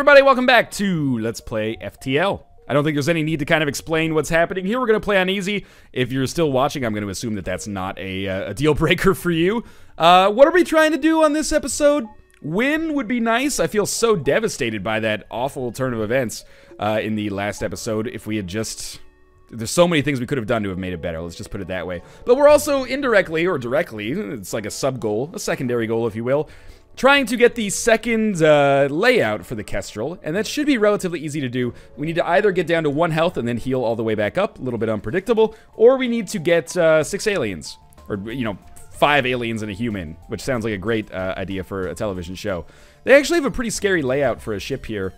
everybody, welcome back to Let's Play FTL. I don't think there's any need to kind of explain what's happening here. We're going to play on easy. If you're still watching, I'm going to assume that that's not a deal breaker for you. What are we trying to do on this episode? Win would be nice. I feel so devastated by that awful turn of events in the last episode. If we had just... There's so many things we could have done to have made it better, let's just put it that way. But we're also indirectly, or directly, it's like a sub-goal, a secondary goal if you will, trying to get the second layout for the Kestrel, and that should be relatively easy to do. We need to either get down to 1 health and then heal all the way back up, a little bit unpredictable, or we need to get 6 aliens, or, you know, 5 aliens and a human, which sounds like a great idea for a television show. They actually have a pretty scary layout for a ship here,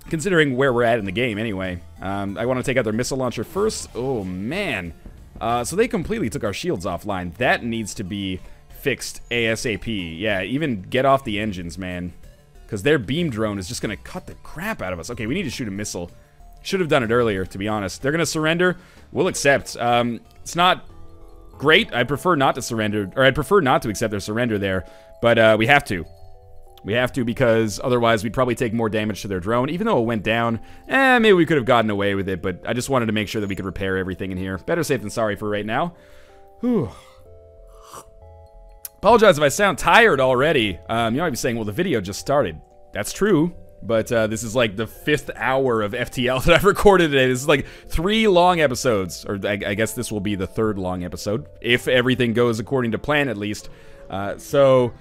considering where we're at in the game anyway. I want to take out their missile launcher first. Oh, man. So they completely took our shields offline. That needs to be fixed ASAP. Yeah, even get off the engines, man. Because their beam drone is just going to cut the crap out of us. Okay, we need to shoot a missile. Should have done it earlier, to be honest. They're going to surrender. We'll accept. It's not great. I prefer not to surrender, or I'd prefer not to accept their surrender there. But we have to. We have to, because otherwise we'd probably take more damage to their drone. Even though it went down, maybe we could have gotten away with it, but I just wanted to make sure that we could repair everything in here. Better safe than sorry for right now. Whew. Apologize if I sound tired already. You might be saying, well, the video just started. That's true, but this is like the 5th hour of FTL that I've recorded today. This is like 3 long episodes, or I guess this will be the 3rd long episode, if everything goes according to plan at least. So...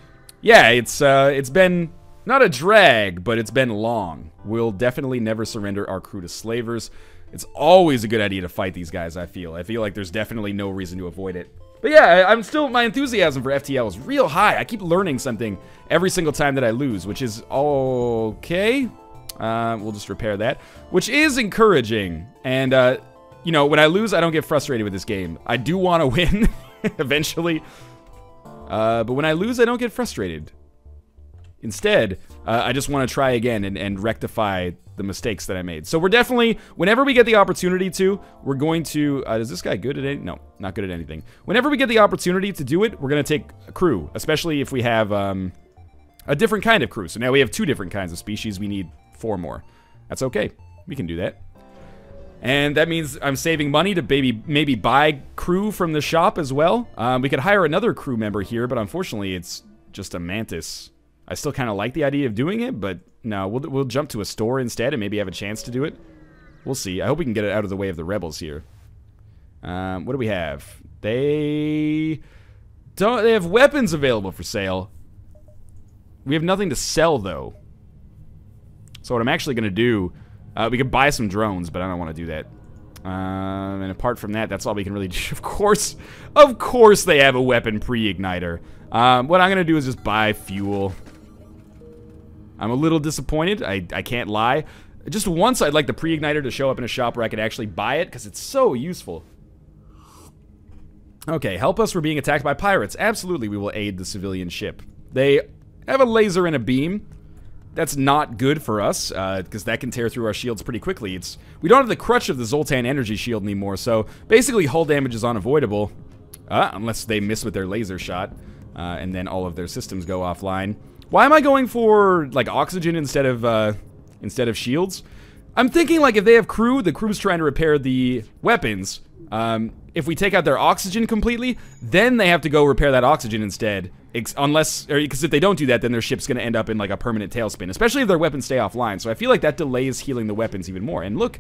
yeah, it's been not a drag, but it's been long. We'll definitely never surrender our crew to slavers. It's always a good idea to fight these guys, I feel. I feel like there's definitely no reason to avoid it. But yeah, I'm still, my enthusiasm for FTL is real high. I keep learning something every single time that I lose, which is okay. We'll just repair that, which is encouraging. And, you know, when I lose, I don't get frustrated with this game. I do want to win eventually. But when I lose, I don't get frustrated. Instead, I just want to try again and rectify the mistakes that I made. So we're definitely, whenever we get the opportunity to, we're going to... is this guy good at anything? No, not good at anything. Whenever we get the opportunity to do it, we're going to take a crew. Especially if we have a different kind of crew. So now we have 2 different kinds of species. We need 4 more. That's okay. We can do that. And that means I'm saving money to maybe buy crew from the shop as well. We could hire another crew member here, but unfortunately it's just a mantis. I still kind of like the idea of doing it, but no, we'll jump to a store instead and maybe have a chance to do it. We'll see. I hope we can get it out of the way of the rebels here. What do we have? They have weapons available for sale. We have nothing to sell though. So what I'm actually going to do... we could buy some drones, but I don't want to do that. And apart from that, that's all we can really do. Of course they have a weapon pre-igniter. What I'm going to do is just buy fuel. I'm a little disappointed. I can't lie. Just once I'd like the pre-igniter to show up in a shop where I could actually buy it, because it's so useful. Okay, help us. We're being attacked by pirates. Absolutely, we will aid the civilian ship. They have a laser and a beam. That's not good for us, because that can tear through our shields pretty quickly. We don't have the crutch of the Zoltan energy shield anymore, so basically hull damage is unavoidable, unless they miss with their laser shot, and then all of their systems go offline. Why am I going for, like, oxygen instead of shields? I'm thinking, like, if they have crew, the crew's trying to repair the weapons. If we take out their oxygen completely, then they have to go repair that oxygen instead. Because if they don't do that, then their ship's going to end up in like a permanent tailspin, especially if their weapons stay offline. So I feel like that delays healing the weapons even more. And look,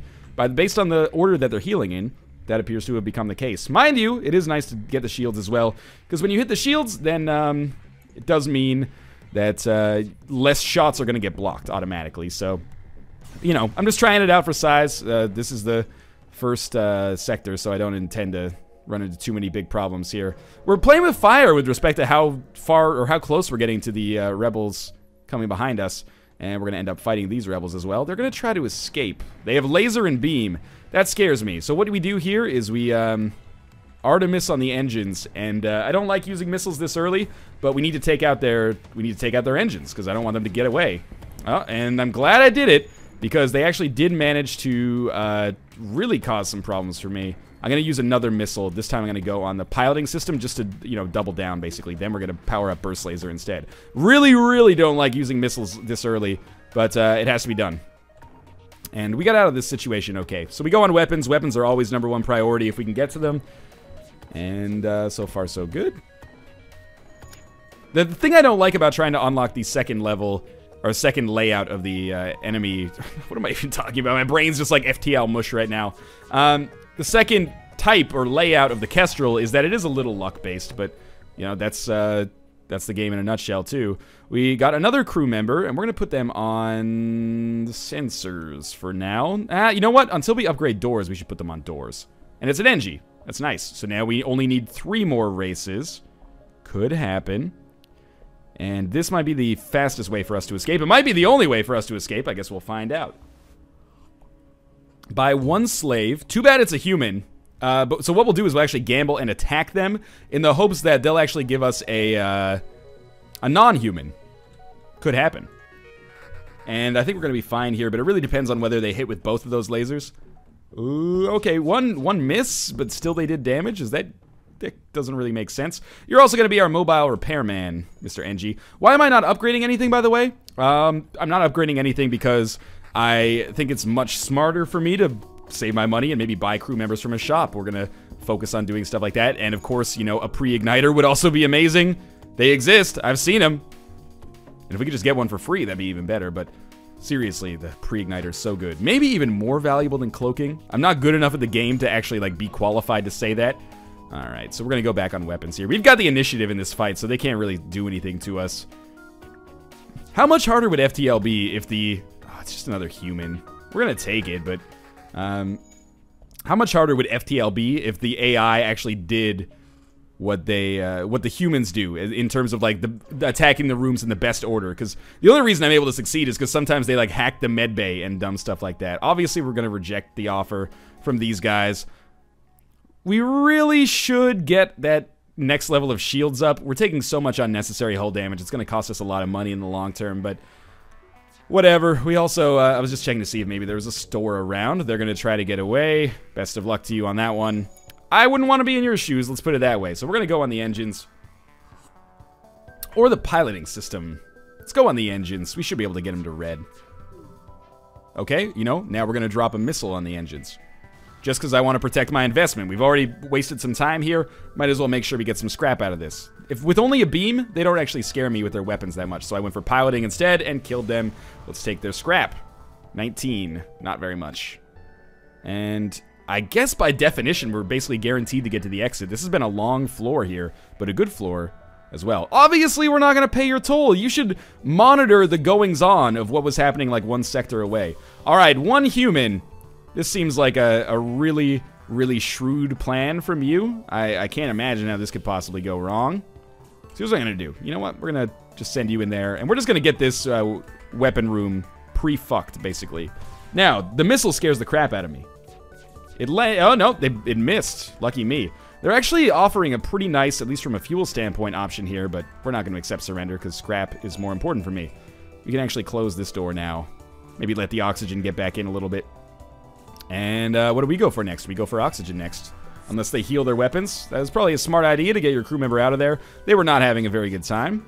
based on the order that they're healing in, that appears to have become the case. Mind you, it is nice to get the shields as well, because when you hit the shields, then it does mean that less shots are going to get blocked automatically. So, you know, I'm just trying it out for size. This is the first sector, so I don't intend to run into too many big problems here. We're playing with fire with respect to how far or how close we're getting to the rebels coming behind us, and we're going to end up fighting these rebels as well. They're going to try to escape. They have laser and beam. That scares me. So what we do here is we Artemis on the engines, and I don't like using missiles this early, but we need to take out their engines because I don't want them to get away. And I'm glad I did it, because they actually did manage to really cause some problems for me. I'm going to use another missile. This time I'm going to go on the piloting system just to, you know, double down, basically. Then we're going to power up burst laser instead. Really, really don't like using missiles this early. But it has to be done. And we got out of this situation okay. So we go on weapons. Weapons are always #1 priority if we can get to them. And so far, so good. The thing I don't like about trying to unlock the second level, or second layout of the enemy... What am I even talking about? My brain's just like FTL mush right now. The second type or layout of the Kestrel is that it is a little luck-based, but, you know, that's the game in a nutshell, too. We got another crew member, and we're going to put them on sensors for now. You know what? Until we upgrade doors, we should put them on doors. And it's an NG. That's nice. So now we only need 3 more races. Could happen. And this might be the fastest way for us to escape. It might be the only way for us to escape. I guess we'll find out. By 1 slave. Too bad it's a human. So what we'll do is we'll actually gamble and attack them in the hopes that they'll actually give us a non-human. Could happen. And I think we're going to be fine here, but it really depends on whether they hit with both of those lasers. Ooh, okay, one miss, but still they did damage. That doesn't really make sense. You're also going to be our mobile repairman, Mr. NG. Why am I not upgrading anything, by the way? I'm not upgrading anything because I think it's much smarter for me to save my money and maybe buy crew members from a shop. We're going to focus on doing stuff like that. And, of course, you know, a pre-igniter would also be amazing. They exist. I've seen them. And if we could just get one for free, that'd be even better. But seriously, the pre-igniter is so good. Maybe even more valuable than cloaking. I'm not good enough at the game to actually, like, be qualified to say that. Alright, so we're going to go back on weapons here. We've got the initiative in this fight, so they can't really do anything to us. How much harder would FTL be if the... Oh, it's just another human. We're going to take it, but... how much harder would FTL be if the AI actually did what the humans do in terms of, like, the attacking the rooms in the best order? Because the only reason I'm able to succeed is because sometimes they, like, hack the medbay and dumb stuff like that. Obviously, we're going to reject the offer from these guys. We really should get that next level of shields up. We're taking so much unnecessary hull damage. It's going to cost us a lot of money in the long term, but whatever. We also, I was just checking to see if maybe there was a store around. They're going to try to get away. Best of luck to you on that one. I wouldn't want to be in your shoes, let's put it that way. So we're going to go on the engines. Or the piloting system. Let's go on the engines. We should be able to get them to red. Okay, you know, now we're going to drop a missile on the engines. Just because I want to protect my investment. We've already wasted some time here. Might as well make sure we get some scrap out of this. If with only a beam, they don't actually scare me with their weapons that much. So I went for piloting instead and killed them. Let's take their scrap. 19. Not very much. And I guess by definition, we're basically guaranteed to get to the exit. This has been a long floor here, but a good floor as well. Obviously, we're not going to pay your toll. You should monitor the goings-on of what was happening like 1 sector away. All right, 1 human. This seems like a really, really shrewd plan from you. I can't imagine how this could possibly go wrong. So here's what I'm going to do. You know what? We're going to just send you in there, and we're just going to get this weapon room pre-fucked, basically. Now, the missile scares the crap out of me. Oh, no, it missed. Lucky me. They're actually offering a pretty nice, at least from a fuel standpoint, option here, but we're not going to accept surrender because scrap is more important for me. We can actually close this door now. Maybe let the oxygen get back in a little bit. And what do we go for next? We go for oxygen next. Unless they heal their weapons. That was probably a smart idea to get your crew member out of there. They were not having a very good time.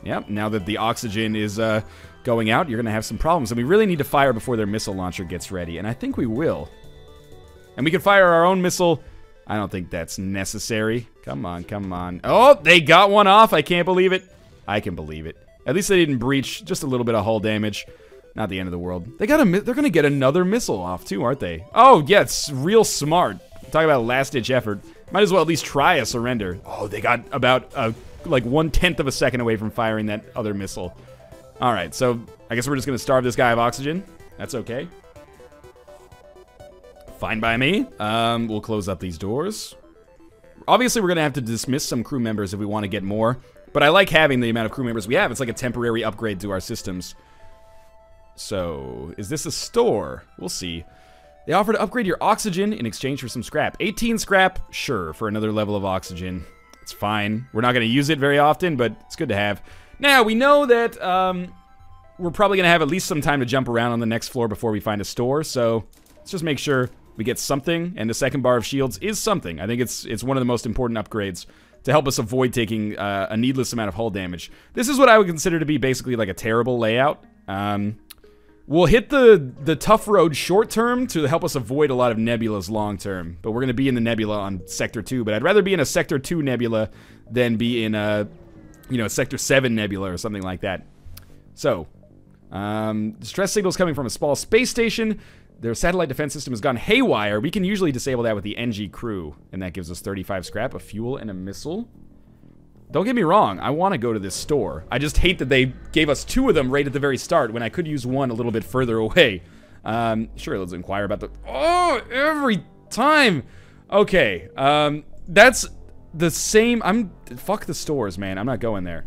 Yep, now that the oxygen is going out, you're going to have some problems. And we really need to fire before their missile launcher gets ready. And I think we will. And we can fire our own missile. I don't think that's necessary. Come on, come on. Oh, they got one off. I can't believe it. I can believe it. At least they didn't breach. Just a little bit of hull damage. Not the end of the world. They're gonna get another missile off too, aren't they? Oh, yeah, it's real smart. Talk about a last-ditch effort. Might as well at least try a surrender. Oh, they got about like 1/10 of a second away from firing that other missile. All right, so I guess we're just gonna starve this guy of oxygen. That's okay. Fine by me. We'll close up these doors. Obviously, we're gonna have to dismiss some crew members if we want to get more. But I like having the amount of crew members we have. It's like a temporary upgrade to our systems. So, is this a store? We'll see. They offer to upgrade your oxygen in exchange for some scrap. 18 scrap? Sure, for another level of oxygen. It's fine. We're not going to use it very often, but it's good to have. Now, we know that we're probably going to have at least some time to jump around on the next floor before we find a store, so let's just make sure we get something, and the second bar of shields is something. I think it's one of the most important upgrades to help us avoid taking a needless amount of hull damage. This is what I would consider to be basically like a terrible layout. We'll hit the tough road short term to help us avoid a lot of nebulas long term. But we're going to be in the nebula on Sector 2. But I'd rather be in a Sector 2 nebula than be in a, you know, Sector 7 nebula or something like that. So, distress signals coming from a small space station. Their satellite defense system has gone haywire. We can usually disable that with the NG crew. And that gives us 35 scrap, a fuel, and a missile. Don't get me wrong, I want to go to this store. I just hate that they gave us 2 of them right at the very start when I could use 1 a little bit further away. Sure, let's inquire about the... Oh, every time! Okay, that's the same... Fuck the stores, man. I'm not going there.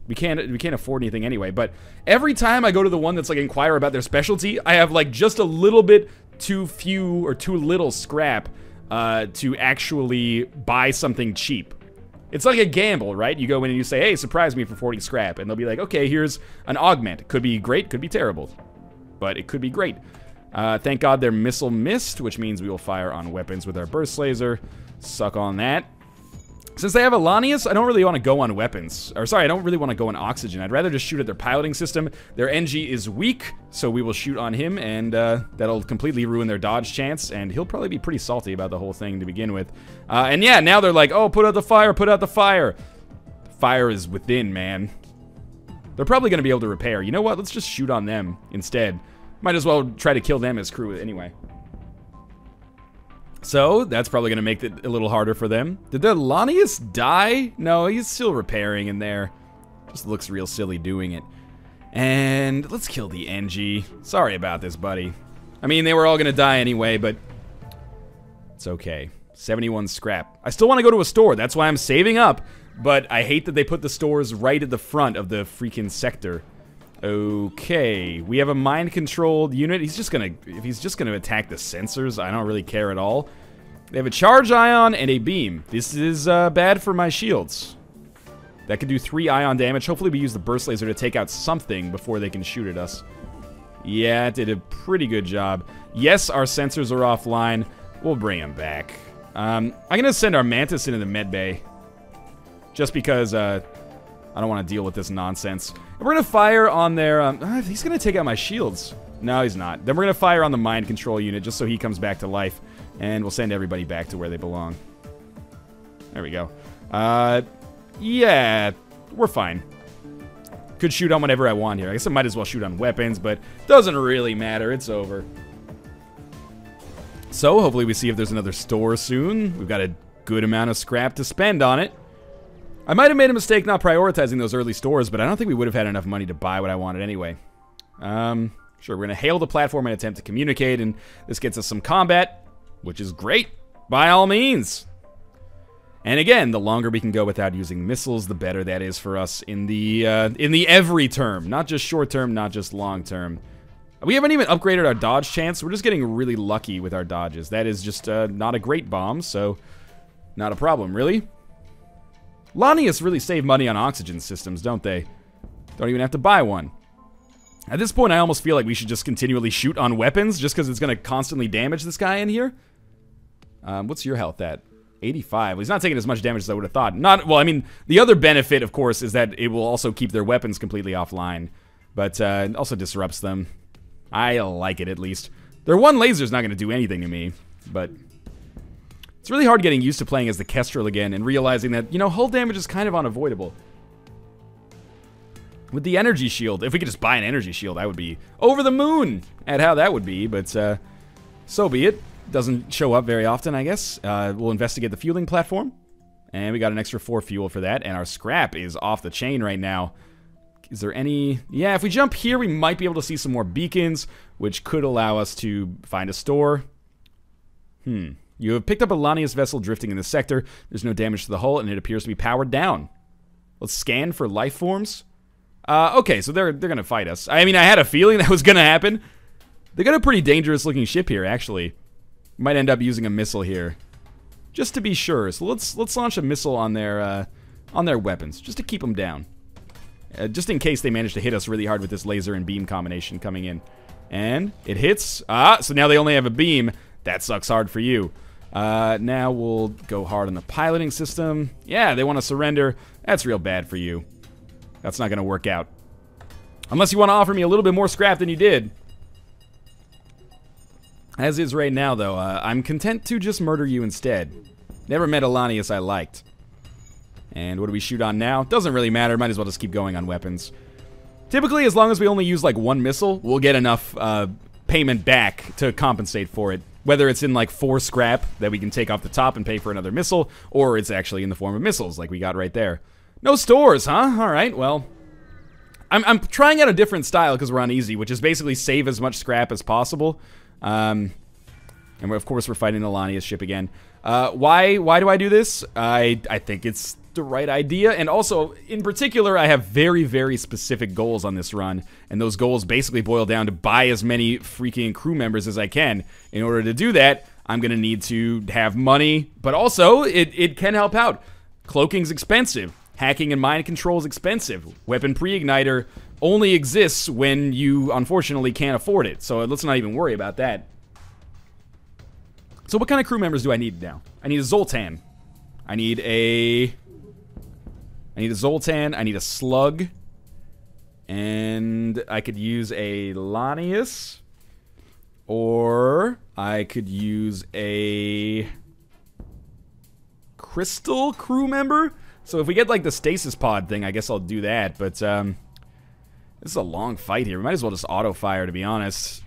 We can't afford anything anyway, but every time I go to the one that's like inquire about their specialty, I have like just a little bit too few or too little scrap to actually buy something cheap. It's like a gamble, right? You go in and you say, hey, surprise me for 40 scrap. And they'll be like, okay, here's an augment. It could be great, could be terrible. But it could be great. Thank God their missile missed, which means we will fire on weapons with our burst laser. Suck on that. Since they have Alanius, I don't really want to go on weapons. Or sorry, I don't really want to go on oxygen. I'd rather just shoot at their piloting system. Their NG is weak, so we will shoot on him, and that'll completely ruin their dodge chance, and he'll probably be pretty salty about the whole thing to begin with. And yeah, now they're like, oh, put out the fire, put out the fire. Fire is within, man. They're probably going to be able to repair. You know what? Let's just shoot on them instead. Might as well try to kill them as crew anyway. So, that's probably going to make it a little harder for them. Did the Lanius die? No, he's still repairing in there. Just looks real silly doing it. And let's kill the NG. Sorry about this, buddy. I mean, they were all going to die anyway, but it's okay. 71 scrap. I still want to go to a store. That's why I'm saving up. But I hate that they put the stores right at the front of the freaking sector. Okay, we have a mind-controlled unit. If he's just gonna attack the sensors, I don't really care at all. They have a charge ion and a beam. This is bad for my shields. That could do 3 ion damage. Hopefully we use the burst laser to take out something before they can shoot at us. Yeah, it did a pretty good job. Yes, our sensors are offline. We'll bring them back. I'm gonna send our Mantis into the med bay. Just because, I don't want to deal with this nonsense. And we're going to fire on their... he's going to take out my shields. No, he's not. Then we're going to fire on the mind control unit just so he comes back to life. And we'll send everybody back to where they belong. There we go. Yeah, we're fine. Could shoot on whatever I want here. I guess I might as well shoot on weapons, but doesn't really matter. It's over. So, hopefully we see if there's another store soon. We've got a good amount of scrap to spend on it. I might have made a mistake not prioritizing those early stores, but I don't think we would have had enough money to buy what I wanted anyway. Sure, we're going to hail the platform and attempt to communicate, and this gets us some combat, which is great, by all means. And again, the longer we can go without using missiles, the better that is for us in the every term, not just short term, not just long term. We haven't even upgraded our dodge chance. We're just getting really lucky with our dodges. That is just not a great bomb, so not a problem, really. Lanius really save money on oxygen systems, don't they? Don't even have to buy one. At this point, I almost feel like we should just continually shoot on weapons, just because it's going to constantly damage this guy in here. What's your health at? 85. Well, he's not taking as much damage as I would have thought. Well, I mean, the other benefit, of course, is that it will also keep their weapons completely offline. But it also disrupts them. I like it, at least. Their one laser's not going to do anything to me, but... It's really hard getting used to playing as the Kestrel again and realizing that, you know, hull damage is kind of unavoidable. With the energy shield, if we could just buy an energy shield, I would be over the moon at how that would be, but so be it. Doesn't show up very often, I guess. We'll investigate the fueling platform, and we got an extra 4 fuel for that, and our scrap is off the chain right now. Is there any... Yeah, if we jump here, we might be able to see some more beacons, which could allow us to find a store. You have picked up a Lanius vessel drifting in the sector. There's no damage to the hull, and it appears to be powered down. Let's scan for life forms. Okay, so they're gonna fight us. I mean, I had a feeling that was gonna happen. They got a pretty dangerous-looking ship here, actually. Might end up using a missile here, just to be sure. So let's launch a missile on their weapons, just to keep them down, just in case they manage to hit us really hard with this laser and beam combination coming in. And it hits. So now they only have a beam. That sucks hard for you. Now we'll go hard on the piloting system. Yeah, they want to surrender. That's real bad for you. That's not going to work out. Unless you want to offer me a little bit more scrap than you did. As is right now, though, I'm content to just murder you instead. Never met Alanius I liked. And what do we shoot on now? Doesn't really matter. Might as well just keep going on weapons. Typically, as long as we only use like one missile, we'll get enough payment back to compensate for it. Whether it's in like 4 scrap that we can take off the top and pay for another missile, or it's actually in the form of missiles like we got right there. No stores, huh? Alright, well. I'm trying out a different style because we're on easy, which is basically save as much scrap as possible. And of course we're fighting the Alanius ship again. Why do I do this? I think it's the right idea, and also, in particular, I have very, very specific goals on this run, and those goals basically boil down to buy as many freaking crew members as I can. In order to do that, I'm gonna need to have money, but also, it can help out. Cloaking's expensive. Hacking and mind control is expensive. Weapon pre-igniter only exists when you, unfortunately, can't afford it, so let's not even worry about that. So what kind of crew members do I need now? I need a Zoltan. I need a Zoltan, I need a Slug, and I could use a Lanius, or I could use a Crystal crew member. So if we get like the stasis pod thing, I guess I'll do that, but this is a long fight here. We might as well just auto-fire, to be honest.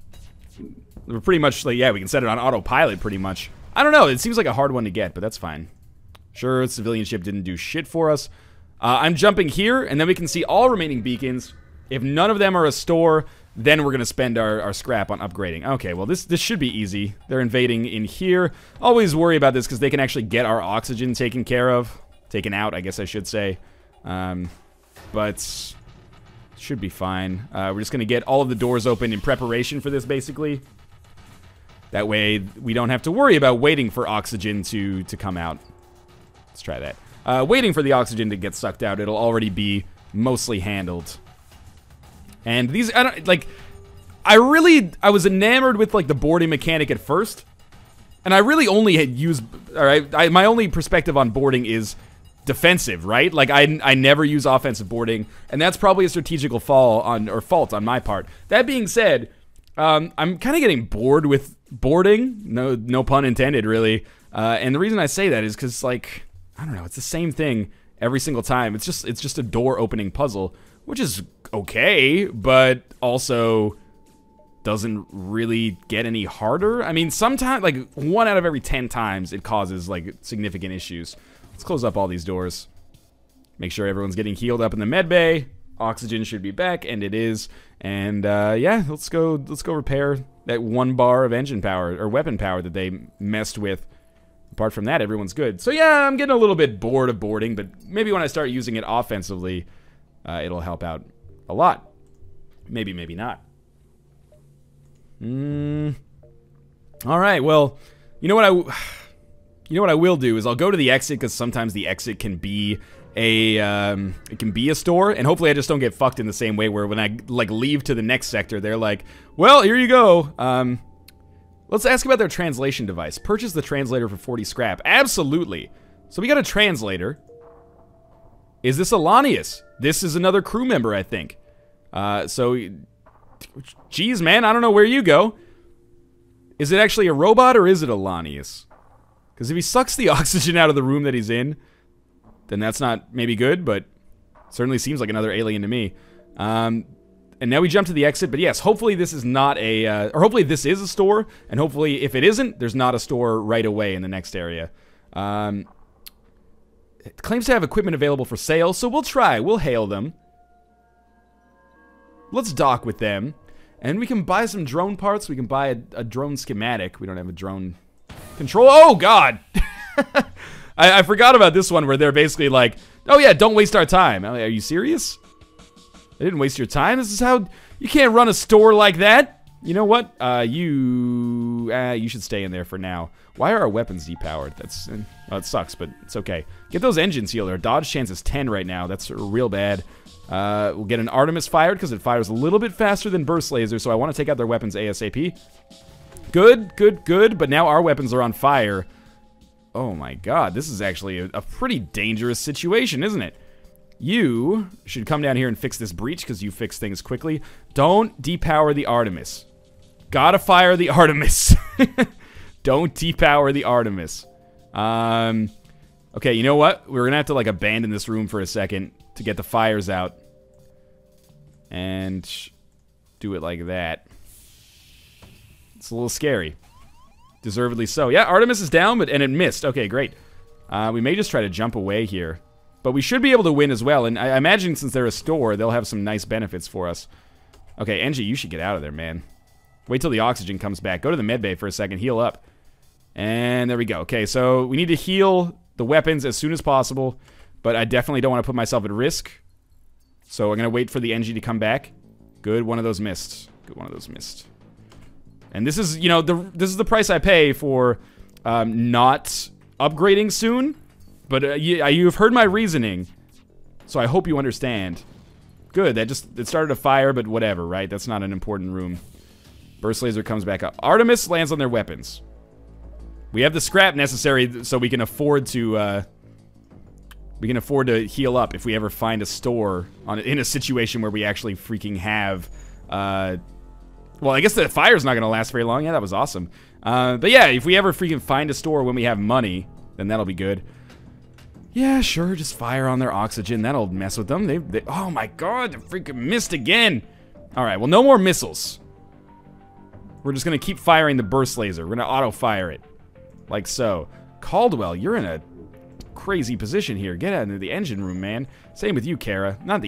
We're pretty much like, yeah, we can set it on autopilot pretty much. I don't know, it seems like a hard one to get, but that's fine. Sure, civilian ship didn't do shit for us. I'm jumping here, and then we can see all remaining beacons. If none of them are a store, then we're going to spend our scrap on upgrading. Okay, well, this should be easy. They're invading in here. Always worry about this, because they can actually get our oxygen taken care of. Taken out, I guess I should say. But should be fine. We're just going to get all of the doors open in preparation for this, basically. That way, we don't have to worry about waiting for oxygen to come out. Let's try that. Waiting for the oxygen to get sucked out, it'll already be mostly handled. And these, I was enamored with like the boarding mechanic at first, and I really only had used, alright, my only perspective on boarding is defensive, right? Like I never use offensive boarding, and that's probably a strategical fault on my part. That being said, I'm kind of getting bored with boarding, no pun intended, really. And the reason I say that is because, like, I don't know, it's the same thing every single time. It's just a door opening puzzle, which is okay, but also doesn't really get any harder. I mean, sometimes, like, 1 out of every 10 times it causes, like, significant issues. Let's close up all these doors. Make sure everyone's getting healed up in the med bay. Oxygen should be back, and it is. And yeah, let's go repair that 1 bar of engine power or weapon power that they messed with. Apart from that, everyone's good. So yeah, I'm getting a little bit bored of boarding, but maybe when I start using it offensively, it'll help out a lot. Maybe, maybe not. All right, well, you know what I will do is I'll go to the exit, because sometimes the exit can be a store, and hopefully I just don't get fucked in the same way where when I like leave to the next sector, they're like, well, here you go. Let's ask about their translation device. Purchase the translator for 40 scrap. Absolutely. So we got a translator. Is this Alanius? This is another crew member, I think. So, geez, man, I don't know where you go. Is it actually a robot, or is it Alanius? Because if he sucks the oxygen out of the room that he's in, then that's not maybe good, but certainly seems like another alien to me. And now we jump to the exit, but yes, hopefully this is not a, or hopefully this is a store, and hopefully if it isn't, there's not a store right away in the next area. It claims to have equipment available for sale, so we'll try. We'll hail them. Let's dock with them, and we can buy some drone parts. We can buy a drone schematic. We don't have a drone control. Oh, God! I forgot about this one where they're basically like, oh yeah, don't waste our time. Are you serious? I didn't waste your time. This is how you can't run a store like that. You know what? You should stay in there for now. Why are our weapons depowered? That's well, it sucks, but it's okay. Get those engines healed. Our dodge chance is 10 right now. That's real bad. We'll get an Artemis fired because it fires a little bit faster than burst laser. So I want to take out their weapons ASAP. Good, good, good. But now our weapons are on fire. Oh my God, this is actually a pretty dangerous situation, isn't it? You should come down here and fix this breach because you fix things quickly. Don't depower the Artemis. Gotta fire the Artemis. Don't depower the Artemis. Okay, you know what? We're gonna have to, like, abandon this room for a second to get the fires out. And do it like that. It's a little scary. Deservedly so. Yeah, Artemis is down, and it missed. Okay, great. We may just try to jump away here. But we should be able to win as well. And I imagine since they're a store, they'll have some nice benefits for us. Okay, Engie, you should get out of there, man. Wait till the oxygen comes back. Go to the medbay for a second. Heal up. And there we go. Okay, so we need to heal the weapons as soon as possible. But I definitely don't want to put myself at risk. So we're going to wait for the Engie to come back. Good, one of those missed. Good, one of those missed. And this is, you know, this is the price I pay for not upgrading soon. But you've heard my reasoning, so I hope you understand. Good, it started a fire, but whatever, right? That's not an important room. Burst laser comes back up. Artemis lands on their weapons. We have the scrap necessary so we can afford to heal up if we ever find a store in a situation where we actually freaking have. Well, I guess the fire's not gonna last very long. Yeah, that was awesome. But yeah, if we ever freaking find a store when we have money, then that'll be good. Yeah, sure, just fire on their oxygen. That'll mess with them. They oh my god, they freaking missed again. Alright, well, no more missiles. We're just gonna keep firing the burst laser. We're gonna auto-fire it. Like so. Caldwell, you're in a crazy position here. Get out into the engine room, man. Same with you, Kara. Not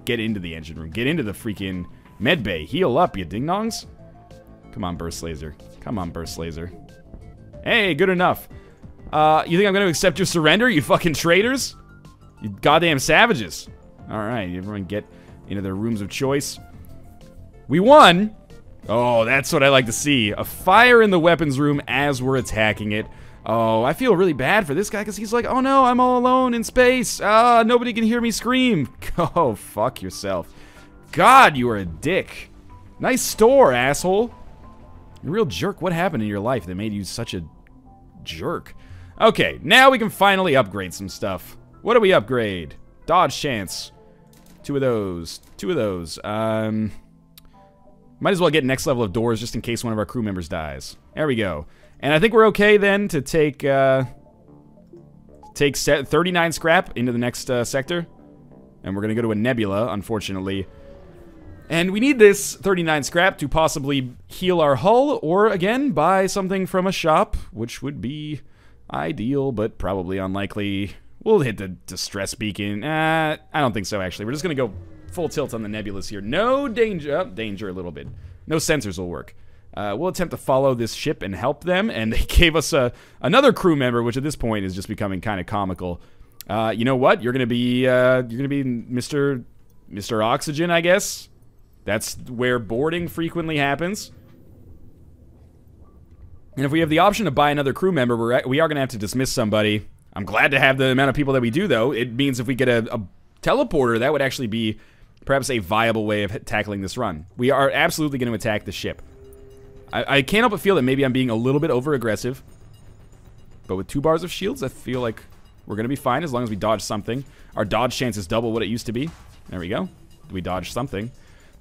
get into the engine room. Get into the freaking medbay. Heal up, you ding-dongs. Come on, burst laser. Come on, burst laser. Hey, good enough. You think I'm gonna accept your surrender, you fucking traitors? You goddamn savages. Alright, everyone get into their rooms of choice. We won! Oh, that's what I like to see. A fire in the weapons room as we're attacking it. Oh, I feel really bad for this guy because he's like, oh no, I'm all alone in space. Nobody can hear me scream. Oh, fuck yourself. God, you are a dick. Nice store, asshole. You're a real jerk. What happened in your life that made you such a jerk? Okay, now we can finally upgrade some stuff. What do we upgrade? Dodge chance. Two of those. Two of those. Might as well get next level of doors just in case one of our crew members dies. There we go. And I think we're okay then to take 39 scrap into the next sector. And we're gonna go to a nebula, unfortunately. And we need this 39 scrap to possibly heal our hull, or again, buy something from a shop, which would be ideal, but probably unlikely. We'll hit the distress beacon. I don't think so, actually. We're just going to go full tilt on the nebulas here. No danger. Oh, danger a little bit. No sensors will work. We'll attempt to follow this ship and help them, and they gave us another crew member, which at this point is just becoming kind of comical. You know what? You're going to be Mr. Oxygen, I guess. That's where boarding frequently happens. And if we have the option to buy another crew member, we are going to have to dismiss somebody. I'm glad to have the amount of people that we do, though. It means if we get a teleporter, that would actually be perhaps a viable way of tackling this run. We are absolutely going to attack the ship. I can't help but feel that maybe I'm being a little bit over-aggressive. But with 2 bars of shields, I feel like we're going to be fine as long as we dodge something. Our dodge chance is double what it used to be. There we go. We dodged something.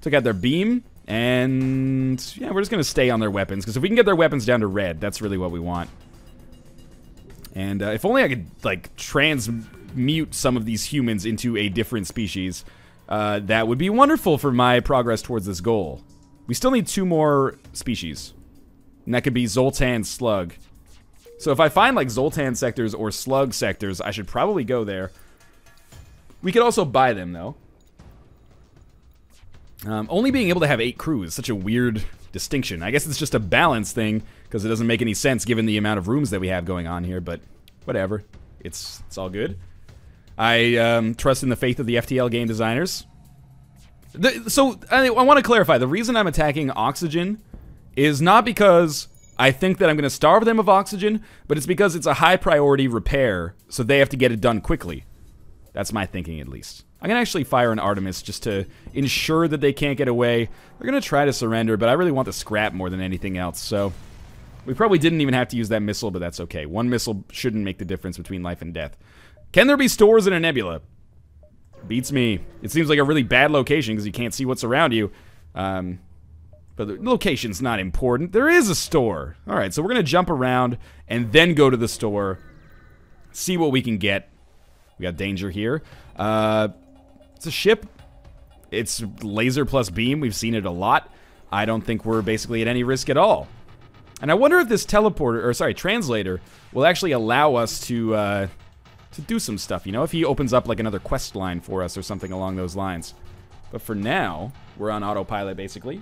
Took out their beam. And yeah, we're just going to stay on their weapons, because if we can get their weapons down to red, that's really what we want. And if only I could, like, transmute some of these humans into a different species, that would be wonderful for my progress towards this goal. We still need 2 more species, and that could be Zoltan Slug. So if I find, like, Zoltan sectors or Slug sectors, I should probably go there. We could also buy them, though. Only being able to have 8 crew is such a weird distinction. I guess it's just a balance thing, because it doesn't make any sense given the amount of rooms that we have going on here, but whatever. It's all good. I trust in the faith of the FTL game designers. So, I want to clarify, the reason I'm attacking oxygen is not because I think that I'm going to starve them of oxygen, but it's because it's a high priority repair, so they have to get it done quickly. That's my thinking, at least. I'm going to actually fire an Artemis just to ensure that they can't get away. They're going to try to surrender, but I really want the scrap more than anything else, so we probably didn't even have to use that missile, but that's okay. 1 missile shouldn't make the difference between life and death. Can there be stores in a nebula? Beats me. It seems like a really bad location because you can't see what's around you. But the location's not important. There is a store. All right, so we're going to jump around and then go to the store. See what we can get. We got danger here. It's a ship. It's laser plus beam. We've seen it a lot. I don't think we're basically at any risk at all. And I wonder if this teleporter, or sorry, translator, will actually allow us to do some stuff. You know, if he opens up like another quest line for us or something along those lines. But for now, we're on autopilot basically.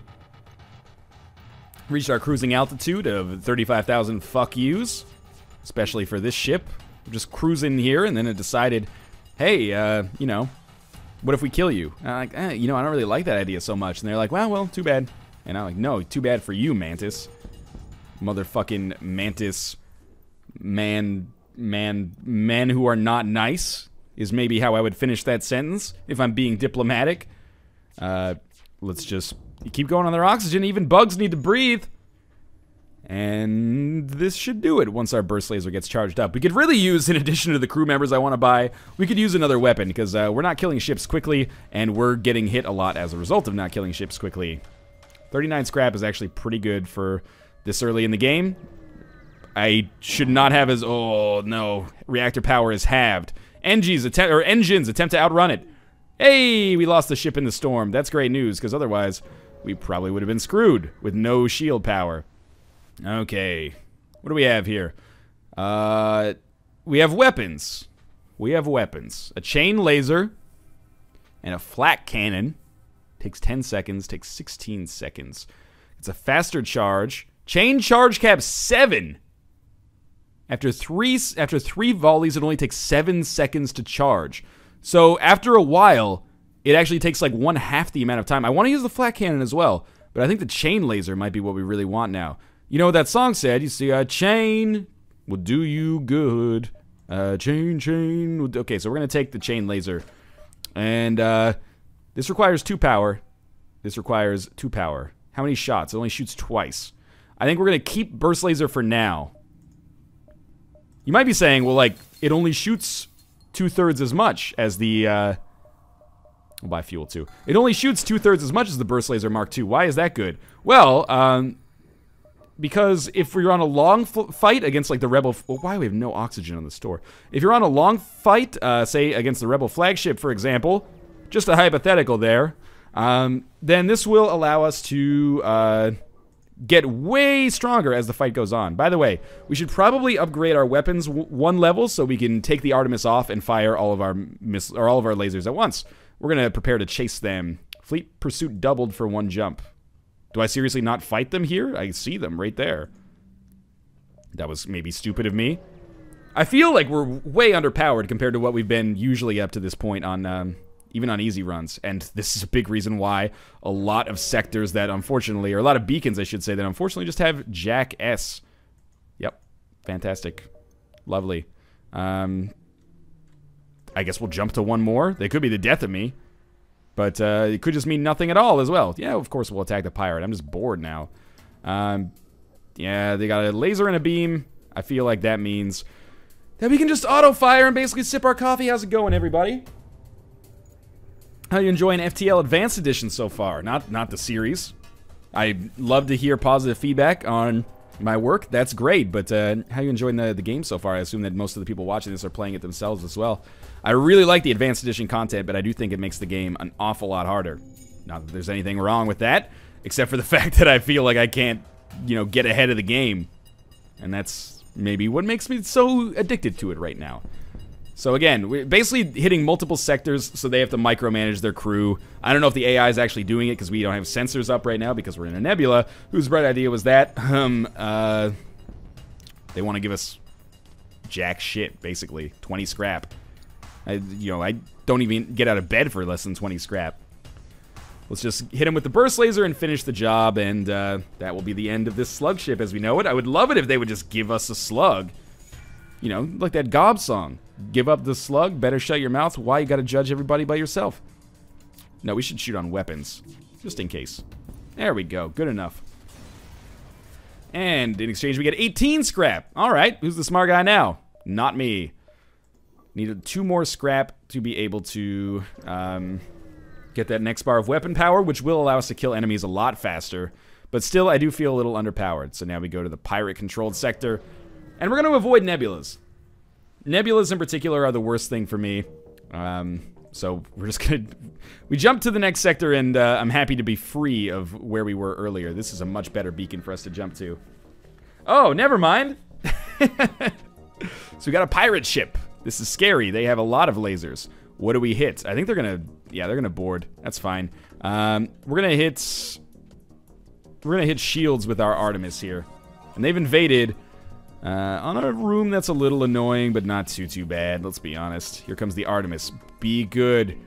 Reached our cruising altitude of 35,000 fuck yous, especially for this ship. We're just cruising here, and then it decided, hey, you know, what if we kill you? And I'm like, you know, I don't really like that idea so much. And they're like, well, too bad. And I'm like, no, too bad for you, Mantis. Motherfucking Mantis men who are not nice is maybe how I would finish that sentence if I'm being diplomatic. Let's just keep going on their oxygen. Even bugs need to breathe. And this should do it once our burst laser gets charged up. We could really use, in addition to the crew members I want to buy, we could use another weapon because we're not killing ships quickly and we're getting hit a lot as a result of not killing ships quickly. 39 scrap is actually pretty good for this early in the game. I should not have as, oh no, reactor power is halved. Engines attempt to outrun it. Hey, we lost the ship in the storm. That's great news because otherwise we probably would have been screwed with no shield power. Okay, what do we have here? We have weapons. We have weapons. A chain laser and a flak cannon. Takes 10 seconds, takes 16 seconds. It's a faster charge. Chain charge cap 7. After three volleys, it only takes 7 seconds to charge. So after a while, it actually takes like 1/2 the amount of time. I want to use the flak cannon as well, but I think the chain laser might be what we really want now. You know what that song said? You see, a chain will do you good. Chain. Okay, so we're going to take the chain laser. And this requires 2 power. This requires 2 power. How many shots? It only shoots twice. I think we're going to keep burst laser for now. You might be saying, well, like, it only shoots 2/3 as much as the... We'll buy fuel, too. It only shoots 2/3 as much as the burst laser Mark II. Why is that good? Well, because if you're on a long fight against, like, the Rebel... Well, why do we have no oxygen on the store? If you're on a long fight, say, against the Rebel flagship, for example, just a hypothetical there, then this will allow us to get way stronger as the fight goes on. By the way, we should probably upgrade our weapons 1 level so we can take the Artemis off and fire all of our lasers at once. We're going to prepare to chase them. Fleet pursuit doubled for 1 jump. Do I seriously not fight them here? I see them right there. That was maybe stupid of me. I feel like we're way underpowered compared to what we've been usually up to this point on, even on easy runs. And this is a big reason why a lot of sectors that unfortunately, or a lot of beacons I should say, that unfortunately just have Jack S. Yep. Fantastic. Lovely. I guess we'll jump to 1 more. They could be the death of me. But it could just mean nothing at all as well. Yeah, of course we'll attack the pirate. I'm just bored now. Yeah, they got a laser and a beam. I feel like that means that we can just auto-fire and basically sip our coffee. How's it going, everybody? How you enjoying FTL Advanced Edition so far? Not the series. I love to hear positive feedback on my work. That's great, but how you enjoying the game so far? I assume that most of the people watching this are playing it themselves as well. I really like the Advanced Edition content, but I do think it makes the game an awful lot harder. Not that there's anything wrong with that, except for the fact that I feel like I can't, you know, get ahead of the game. And that's maybe what makes me so addicted to it right now. So again, we're basically hitting multiple sectors, so they have to micromanage their crew. I don't know if the AI is actually doing it, because we don't have sensors up right now, because we're in a nebula. Whose bright idea was that? They want to give us jack shit, basically. 20 scrap. I don't even get out of bed for less than 20 scrap. Let's just hit him with the burst laser and finish the job, and that will be the end of this slug ship as we know it. I would love it if they would just give us a slug. You know, like that Gob song. Give up the slug, better shut your mouth. Why you gotta judge everybody by yourself? No, we should shoot on weapons. Just in case. There we go, good enough. And in exchange we get 18 scrap. Alright, who's the smart guy now? Not me. Needed 2 more scrap to be able to get that next bar of weapon power, which will allow us to kill enemies a lot faster. But still, I do feel a little underpowered. So now we go to the pirate-controlled sector. And we're going to avoid nebulas. Nebulas in particular are the worst thing for me. So we're just going to... We jump to the next sector, and I'm happy to be free of where we were earlier. This is a much better beacon for us to jump to. Oh, never mind. So we got a pirate ship. This is scary. They have a lot of lasers. What do we hit? I think they're going to... Yeah, they're going to board. That's fine. We're going to hit... We're going to hit shields with our Artemis here. And they've invaded on a room that's a little annoying, but not too bad. Let's be honest. Here comes the Artemis. Be good.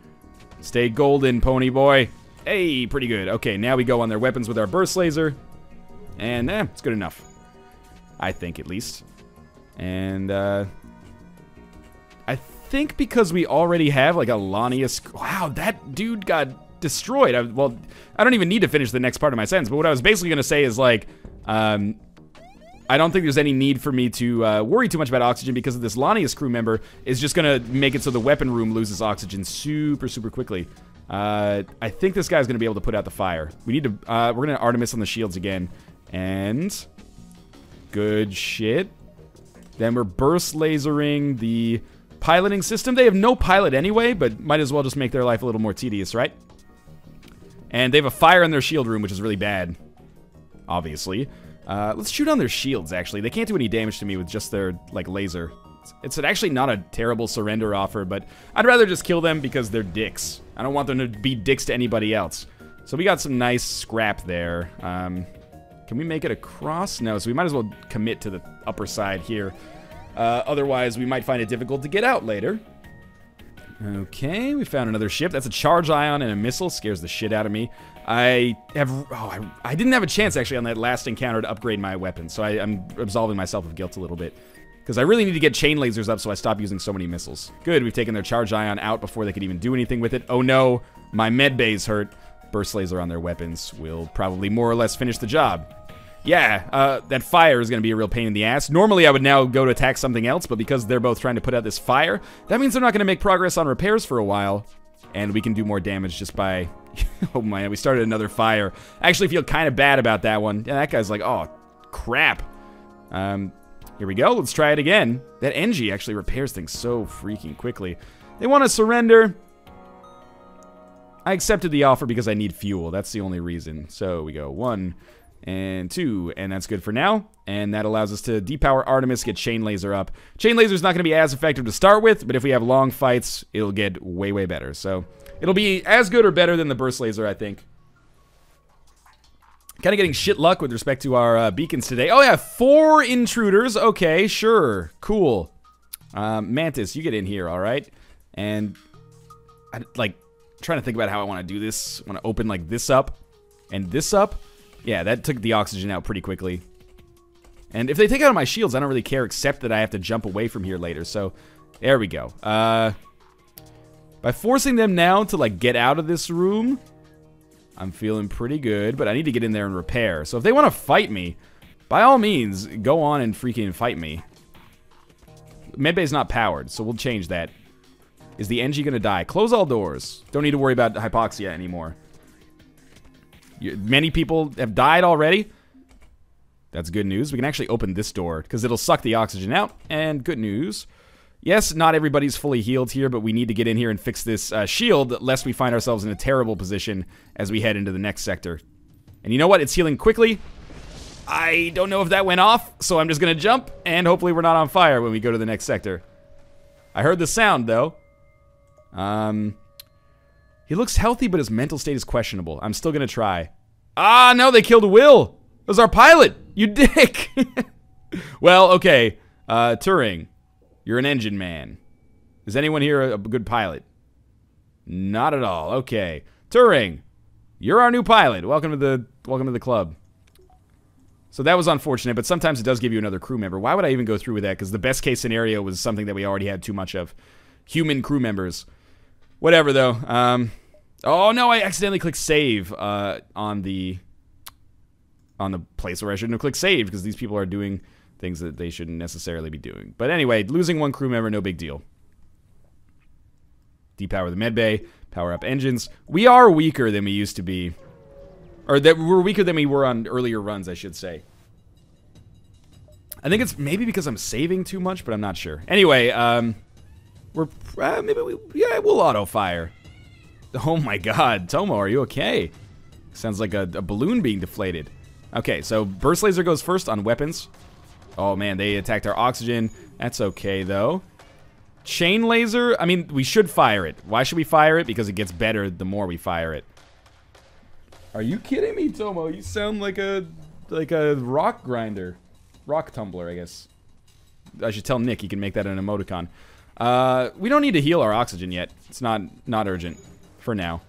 Stay golden, pony boy. Hey, pretty good. Okay, now we go on their weapons with our burst laser. And, it's good enough. I think, at least. And, I think because we already have, like, a Lanius... Wow, that dude got... destroyed. Well, I don't even need to finish the next part of my sentence, but what I was basically going to say is, like, I don't think there's any need for me to worry too much about oxygen because of this Lanius crew member is just going to make it so the weapon room loses oxygen super quickly. I think this guy's going to be able to put out the fire. We need to, we're going to Artemis on the shields again. And, good shit. Then we're burst lasering the piloting system. They have no pilot anyway, but might as well just make their life a little more tedious, right? And they have a fire in their shield room, which is really bad. Obviously. Let's shoot on their shields, actually. They can't do any damage to me with just their, like, laser. It's actually not a terrible surrender offer, but I'd rather just kill them because they're dicks. I don't want them to be dicks to anybody else. So we got some nice scrap there. Can we make it across? No, so we might as well commit to the upper side here. Otherwise, we might find it difficult to get out later. Okay, we found another ship. That's a charge ion and a missile. Scares the shit out of me. I didn't have a chance, actually, on that last encounter to upgrade my weapon, so I'm absolving myself of guilt a little bit. Because I really need to get chain lasers up so I stop using so many missiles. Good, we've taken their charge ion out before they could even do anything with it. Oh no, my med bay's hurt. Burst laser on their weapons will probably more or less finish the job. Yeah, that fire is going to be a real pain in the ass. Normally, I would now go to attack something else, but because they're both trying to put out this fire, that means they're not going to make progress on repairs for a while. And we can do more damage just by... Oh man, we started another fire. I actually feel kind of bad about that one. Yeah, that guy's like, oh, crap. Here we go. Let's try it again. That NG actually repairs things so freaking quickly. They want to surrender. I accepted the offer because I need fuel. That's the only reason. So we go 1... and 2, and that's good for now. And that allows us to depower Artemis, get chain laser up. Chain laser is not going to be as effective to start with, but if we have long fights, it'll get way better. So it'll be as good or better than the burst laser, I think. Kind of getting shit luck with respect to our beacons today. Oh yeah, 4 intruders. Okay, sure, cool. Mantis, you get in here, all right? And I like trying to think about how I want to do this. I want to open like this up and this up. Yeah, that took the oxygen out pretty quickly. And if they take out my shields, I don't really care, except that I have to jump away from here later. So, there we go. By forcing them now to, like, get out of this room, I'm feeling pretty good. But I need to get in there and repair. So if they want to fight me, by all means, go on and freaking fight me. Medbay's not powered, so we'll change that. Is the NG gonna die? Close all doors. Don't need to worry about hypoxia anymore. Many people have died already. That's good news. We can actually open this door because it'll suck the oxygen out. And good news. Yes, not everybody's fully healed here, but we need to get in here and fix this shield lest we find ourselves in a terrible position as we head into the next sector. And you know what? It's healing quickly. I don't know if that went off, so I'm just going to jump, and hopefully we're not on fire when we go to the next sector. I heard the sound, though. He looks healthy, but his mental state is questionable. I'm still gonna try. Ah, no, they killed Will. It was our pilot. You dick. Well, okay. Turing, you're an engine man. Is anyone here a good pilot? Not at all. Okay. Turing, you're our new pilot. Welcome to the club. So that was unfortunate, but sometimes it does give you another crew member. Why would I even go through with that? Because the best case scenario was something that we already had too much of. Human crew members. Whatever, though. Oh, no, I accidentally clicked save on the place where I shouldn't have clicked save because these people are doing things that they shouldn't necessarily be doing. But anyway, losing one crew member, no big deal. Depower the medbay. Power up engines. We are weaker than we used to be. Or that we're weaker than we were on earlier runs, I should say. I think it's maybe because I'm saving too much, but I'm not sure. Anyway, we'll auto-fire. Oh my god, Tomo, are you okay? Sounds like a balloon being deflated. Okay, so Burst Laser goes first on weapons. Oh man, they attacked our oxygen. That's okay, though. Chain Laser, I mean, we should fire it. Why should we fire it? Because it gets better the more we fire it. Are you kidding me, Tomo? You sound like a rock grinder. Rock tumbler, I guess. I should tell Nick he can make that an emoticon. We don't need to heal our oxygen yet. It's not urgent for now.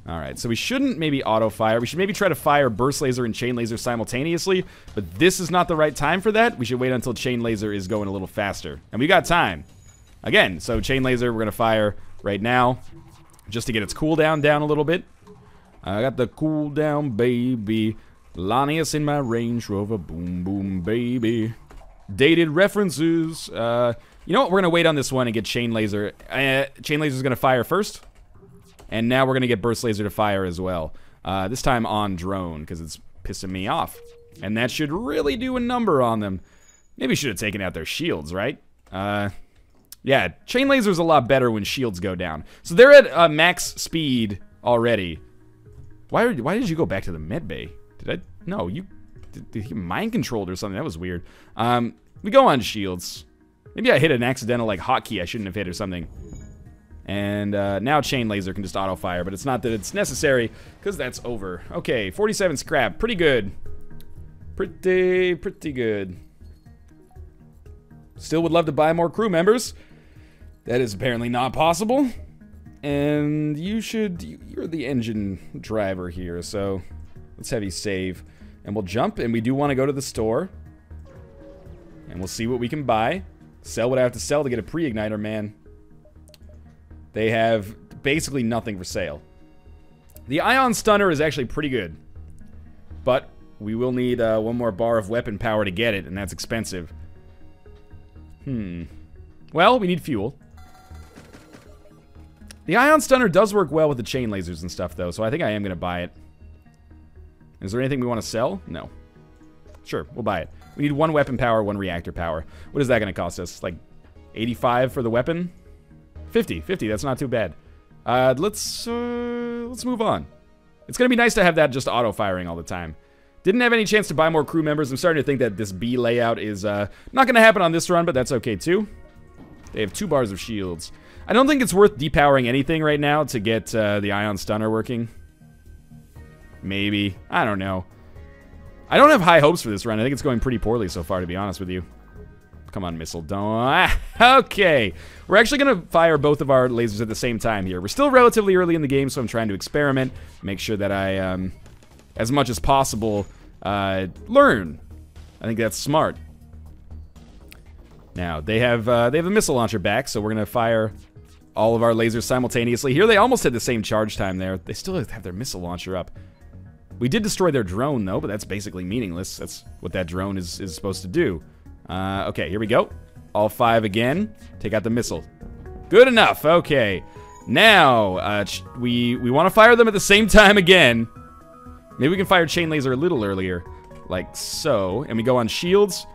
Alright, so we shouldn't maybe auto-fire. We should maybe try to fire Burst Laser and Chain Laser simultaneously, but this is not the right time for that. We should wait until Chain Laser is going a little faster. And we got time. Again, so Chain Laser we're going to fire right now, just to get its cooldown down a little bit. I got the cooldown, baby. Lanius in my Range Rover, boom, boom, baby. Dated references. You know what? We're going to wait on this one and get Chain Laser. Chain Laser's going to fire first. And now we're going to get Burst Laser to fire as well. This time on drone, because it's pissing me off. And that should really do a number on them. Maybe should have taken out their shields, right? Yeah, Chain Laser's a lot better when shields go down. So they're at max speed already. Why did you go back to the medbay? Did I? No, you mind controlled or something. That was weird. We go on shields. Maybe I hit an accidental like hotkey I shouldn't have hit or something. And now Chain Laser can just auto-fire, but it's not that it's necessary, because that's over. Okay, 47 scrap. Pretty good. Pretty good. Still would love to buy more crew members. That is apparently not possible. And you're the engine driver here, so let's have you save. And we'll jump, and we do want to go to the store. And we'll see what we can buy. Sell what I have to sell to get a pre-igniter, man. They have basically nothing for sale. The Ion Stunner is actually pretty good. But we will need one more bar of weapon power to get it, and that's expensive. Well, we need fuel. The Ion Stunner does work well with the Chain Lasers and stuff, though, so I think I am going to buy it. Is there anything we want to sell? No. Sure, we'll buy it. We need one weapon power, one reactor power. What is that going to cost us? Like 85 for the weapon? 50, that's not too bad. Let's move on. It's going to be nice to have that just auto-firing all the time. Didn't have any chance to buy more crew members. I'm starting to think that this B layout is not going to happen on this run, but that's okay too. They have 2 bars of shields. I don't think it's worth depowering anything right now to get the Ion Stunner working. Maybe. I don't know. I don't have high hopes for this run. I think it's going pretty poorly so far, to be honest with you. Come on, missile. Don't. Okay. We're actually going to fire both of our lasers at the same time here. We're still relatively early in the game, so I'm trying to experiment. Make sure that I, as much as possible, learn. I think that's smart. Now, they have a missile launcher back, so we're going to fire all of our lasers simultaneously. Here, they almost had the same charge time there. They still have their missile launcher up. We did destroy their drone, though, but that's basically meaningless. That's what that drone is supposed to do. Okay, here we go. All 5 again. Take out the missile. Good enough. Okay. Now, we want to fire them at the same time again. Maybe we can fire Chain Laser a little earlier. Like so. And we go on shields.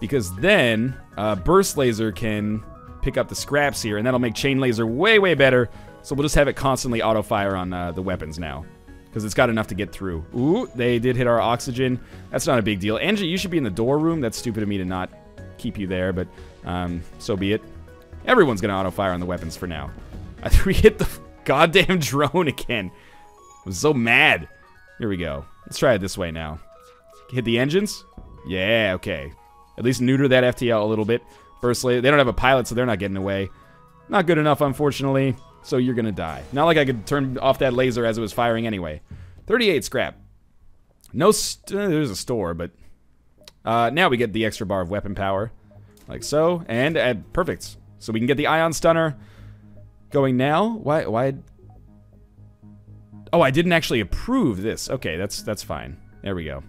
Because then, Burst Laser can pick up the scraps here. And that'll make Chain Laser way, way better. So we'll just have it constantly auto-fire on the weapons now. Because it's got enough to get through. Ooh, they did hit our oxygen. That's not a big deal. Angie, you should be in the door room. That's stupid of me to not keep you there, but so be it. Everyone's going to auto-fire on the weapons for now. I think we hit the goddamn drone again. I'm so mad. Here we go. Let's try it this way now. Hit the engines? Yeah, okay. At least neuter that FTL a little bit. Burst Laser, they don't have a pilot, so they're not getting away. Not good enough, unfortunately. So you're gonna die. Not like I could turn off that laser as it was firing anyway. 38 scrap. No, there's a store, but now we get the extra bar of weapon power, like so, and perfect. So we can get the Ion Stunner going now. Why? Oh, I didn't actually approve this. Okay, that's fine. There we go.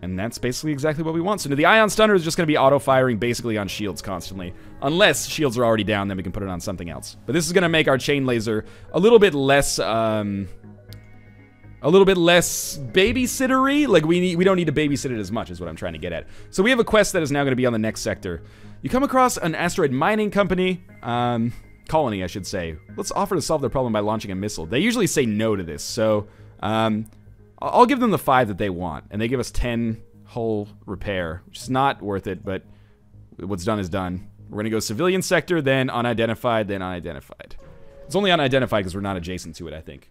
And that's basically exactly what we want. So now the ion stunner is just going to be auto-firing basically on shields constantly. Unless shields are already down, then we can put it on something else. But this is going to make our chain laser a little bit less babysittery. Like, we don't need to babysit it as much, is what I'm trying to get at. So we have a quest that is now going to be on the next sector. You come across an asteroid mining company, colony, I should say. Let's offer to solve their problem by launching a missile. They usually say no to this, so I'll give them the 5 that they want, and they give us 10 hull repair, which is not worth it, but what's done is done. We're going to go civilian sector, then unidentified, then unidentified. It's only unidentified because we're not adjacent to it, I think.